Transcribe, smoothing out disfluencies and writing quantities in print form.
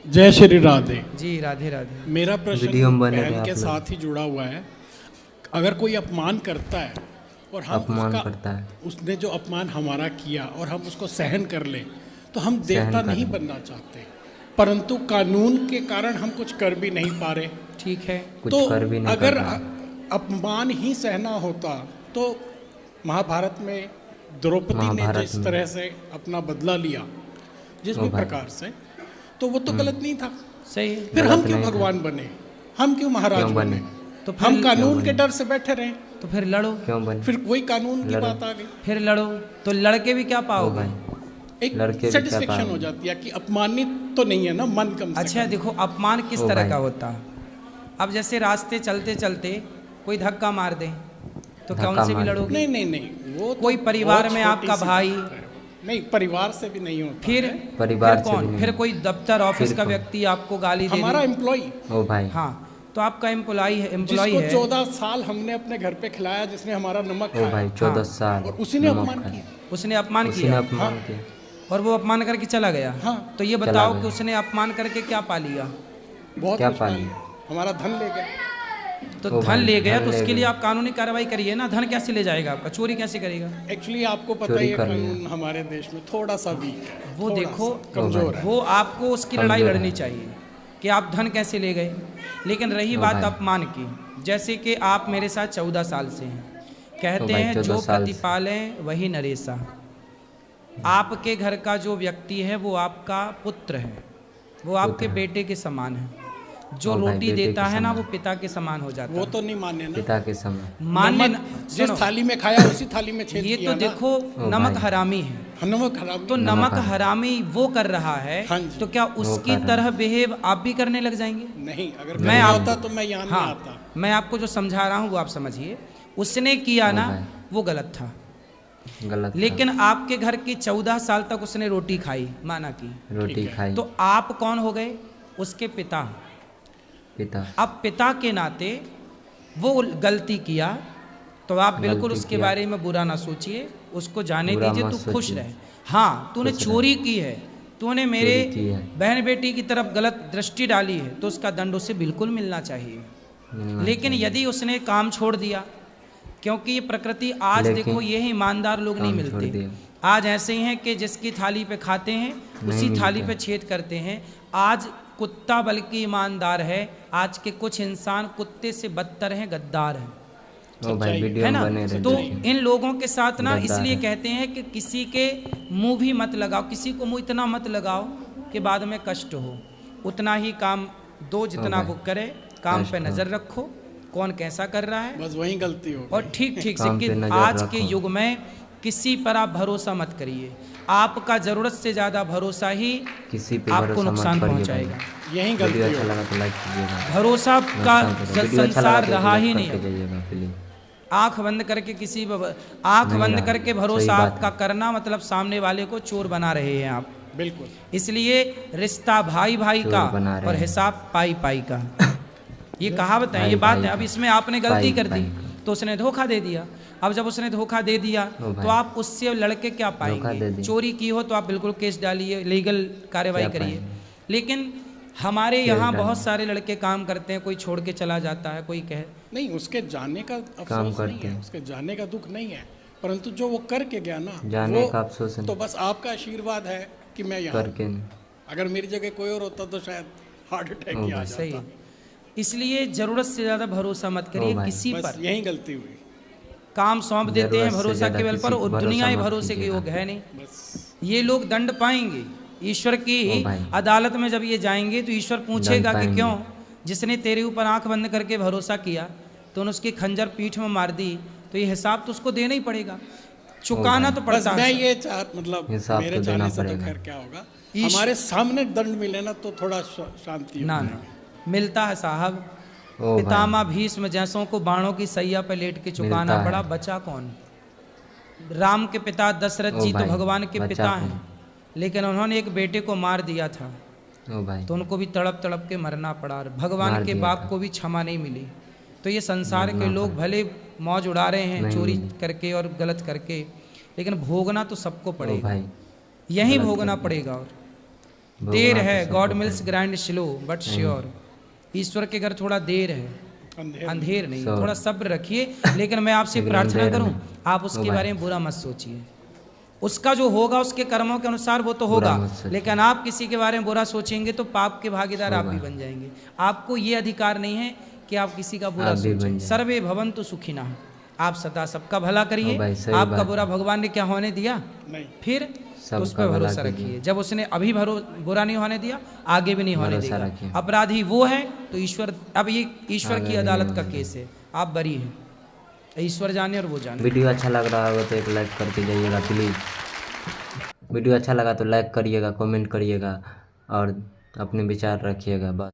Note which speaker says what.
Speaker 1: जय श्री राधे
Speaker 2: जी। राधे राधे।
Speaker 1: मेरा प्रश्न बहन के साथ ही जुड़ा हुआ है। अगर कोई अपमान करता है और हम उसने जो अपमान हमारा किया और हम उसको सहन कर ले तो हम देवता नहीं बनना चाहते, परंतु कानून के कारण हम कुछ कर भी नहीं पा रहे।
Speaker 2: ठीक है,
Speaker 1: तो अगर अपमान ही सहना होता तो महाभारत में द्रौपदी ने जिस तरह से अपना बदला लिया जिस भी प्रकार से, तो वो तो गलत नहीं था।
Speaker 2: सही।
Speaker 1: फिर हम क्यों भगवान बने, हम क्यों महाराज बने? तो हम कानून के डर से बैठे रहे,
Speaker 2: तो फिर लड़ो।
Speaker 3: क्यों बने?
Speaker 1: फिर वही कानून की बात आ गई।
Speaker 2: फिर लड़ो, तो लड़के भी क्या पाओगे?
Speaker 1: एक सेटिस्फेक्शन हो जाती है कि अपमानित तो नहीं है ना मन कम से
Speaker 2: अच्छा, देखो अपमान किस तरह का होता है। अब जैसे रास्ते चलते चलते कोई धक्का मार दे तो क्या उनसे भी लड़ोगे?
Speaker 1: नहीं नहीं नहीं, वो
Speaker 2: कोई परिवार में आपका भाई
Speaker 1: नहीं, परिवार से भी नहीं होता।
Speaker 2: फिर
Speaker 3: परिवार
Speaker 2: कौन? फिर कोई दफ्तर ऑफिस का व्यक्ति आपको गाली दे,
Speaker 1: हमारा एम्प्लॉई।
Speaker 3: ओ भाई,
Speaker 2: हाँ, तो आपका एम्प्लॉई है,
Speaker 1: जिसको 14 साल हमने अपने घर पे खिलाया, जिसने हमारा नमक खाया।
Speaker 3: ओ भाई 14 साल,
Speaker 1: और उसी ने अपमान किया।
Speaker 2: उसने अपमान किया और वो अपमान करके चला गया। हाँ, तो ये बताओ कि उसने अपमान करके क्या पा लिया?
Speaker 1: बहुत क्या पा लिया? हमारा धन ले गया।
Speaker 2: तो धन ले गया तो उसके लिए आप कानूनी कार्रवाई करिए ना। धन कैसे ले जाएगा आपका? चोरी कैसे करेगा?
Speaker 1: एक्चुअली आपको पता ही है कानून हमारे देश में थोड़ा सा वीक है,
Speaker 2: वो देखो
Speaker 1: कमजोर है।
Speaker 2: वो आपको उसकी लड़ाई लड़नी चाहिए कि आप धन कैसे ले गए। लेकिन रही बात अपमान की, जैसे कि आप मेरे साथ 14 साल से हैं, कहते हैं जो प्रतिपालें वही नरेशा। आपके घर का जो व्यक्ति है वो आपका पुत्र है, वो आपके बेटे के समान है। जो रोटी देता है ना वो पिता के समान हो जाता है।
Speaker 1: वो तो नहीं माने ना,
Speaker 3: पिता के समान
Speaker 1: मानने। जिस थाली में खाया उसी थाली में छेद
Speaker 2: ये
Speaker 1: किया
Speaker 2: तो देखो नमक हरामी है।
Speaker 1: नमक हरामी,
Speaker 2: तो नमक हरामी वो कर रहा है, तो क्या उसकी तरह बिहेव आप भी करने लग जाएंगे?
Speaker 1: नहीं, अगर मैं आता तो मैं यहाँ नहीं आता।
Speaker 2: मैं आपको जो समझा रहा हूँ वो आप समझिए। उसने किया ना वो गलत था, लेकिन आपके घर की 14 साल तक उसने रोटी खाई, माना की
Speaker 3: रोटी खाई,
Speaker 2: तो आप कौन हो गए? उसके पिता। अब पिता के नाते वो गलती किया तो आप बिल्कुल उसके बारे में बुरा ना सोचिए, उसको जाने दीजिए, तू खुश रहे। हाँ, तूने चोरी की है, तूने मेरे बहन बेटी की तरफ गलत दृष्टि डाली है, तो उसका दंड उसे बिल्कुल मिलना चाहिए। लेकिन यदि उसने काम छोड़ दिया, क्योंकि ये प्रकृति आज देखो ये ईमानदार लोग नहीं मिलते। आज ऐसे ही हैं कि जिसकी थाली पे खाते हैं उसी थाली पे छेद करते हैं। आज कुत्ता बल्कि ईमानदार है, आज के कुछ इंसान कुत्ते से बदतर हैं, गद्दार हैं, है ना? तो इन लोगों के साथ ना इसलिए कहते हैं कि किसी के मुंह भी मत लगाओ, किसी को मुंह इतना मत लगाओ कि बाद में कष्ट हो। उतना ही काम दो जितना वो करे, काम पे नजर रखो कौन कैसा कर रहा है,
Speaker 1: बस वही गलती हो।
Speaker 2: और ठीक ठीक से कि आज के युग में किसी पर आप भरोसा मत करिए। आपका जरूरत से ज्यादा भरोसा ही किसी पे आपको नुकसान पहुंचाएगा।
Speaker 1: यही गलती है।
Speaker 2: भरोसा का संसार रहा ही नहीं है। आंख बंद करके आंख बंद करके भरोसा आपका करना मतलब सामने वाले को चोर बना रहे हैं आप।
Speaker 1: बिल्कुल।
Speaker 2: इसलिए रिश्ता भाई भाई का और हिसाब पाई पाई का, ये कहावत है, ये बात है। अब इसमें आपने गलती कर दी तो उसने धोखा दे दिया। अब जब उसने धोखा दे दिया तो आप उससे लड़के क्या पाएंगे? चोरी की हो तो आप बिल्कुल केस डालिए, लीगल कार्रवाई करिए। लेकिन हमारे यहाँ बहुत सारे लड़के काम करते हैं, कोई छोड़ के चला जाता है, कोई कहे
Speaker 1: नहीं, उसके जाने का अफसोस नहीं है, उसके जाने का दुख नहीं है, परंतु जो वो करके गया ना,
Speaker 3: जाने का अफसोस
Speaker 1: तो बस आपका आशीर्वाद है कि मैं यहाँ। अगर मेरी जगह कोई और होता तो शायद हार्ट अटैक ही आ जाता।
Speaker 2: सही। इसलिए जरूरत से ज्यादा भरोसा मत करिए किसी पर।
Speaker 1: यही गलती हुई।
Speaker 2: काम सौंप देते हैं भरोसा के बल पर, और दुनिया ही भरोसे के योग है नहीं। ये लोग दंड पाएंगे ईश्वर की अदालत में। जब ये जाएंगे तो ईश्वर पूछेगा कि क्यों जिसने तेरे ऊपर आंख बंद करके भरोसा किया तो उसकी खंजर पीठ में मार दी, तो ये हिसाब तो उसको देना ही पड़ेगा, चुकाना तो पड़ता है।
Speaker 1: मैं ये मतलब मेरे जाने से तो खैर क्या होगा, हमारे सामने दंड मिले ना तो थोड़ा शांति
Speaker 2: ना मिलता है साहब। पितामह भीष्म जैसों को बाणों की सैया पे लेट के चुकाना पड़ा, बचा कौन? राम के पिता दशरथ जी तो भगवान के पिता हैं, लेकिन उन्होंने एक बेटे को मार दिया था तो उनको भी तड़प तड़प के मरना पड़ा। भगवान के बाप को भी क्षमा नहीं मिली। तो ये संसार के लोग भले मौज उड़ा रहे हैं चोरी करके और गलत करके, लेकिन भोगना तो सबको पड़ेगा, यही भोगना पड़ेगा। और देर है, God mills grind slow but sure. ईश्वर के घर थोड़ा देर है, अंधेर नहीं, थोड़ा सब्र रखिए। लेकिन मैं आपसे प्रार्थना करूं, आप उसके बारे में बुरा मत सोचिए। उसका जो होगा उसके कर्मों के अनुसार वो तो होगा, लेकिन आप किसी के बारे में बुरा सोचेंगे तो पाप के भागीदार आप भी बन जाएंगे। आपको ये अधिकार नहीं है कि आप किसी का बुरा सोचें। सर्वे भवन्तु सुखिनः, आप सदा सबका भला करिए। आपका बुरा भगवान ने क्या होने दिया? नहीं। फिर उस पर भरोसा रखिए। जब उसने अभी बुरा नहीं होने दिया, आगे भी नहीं होने देगा। अपराधी वो है तो ईश्वर, अब ये ईश्वर की अदालत का केस है, आप बरी हैं, ईश्वर जाने और वो जाने।
Speaker 3: वीडियो अच्छा लग रहा होगा तो एक लाइक करके जाइएगा प्लीज़। वीडियो अच्छा लगा तो लाइक करिएगा, कमेंट करिएगा और अपने विचार रखिएगा बस।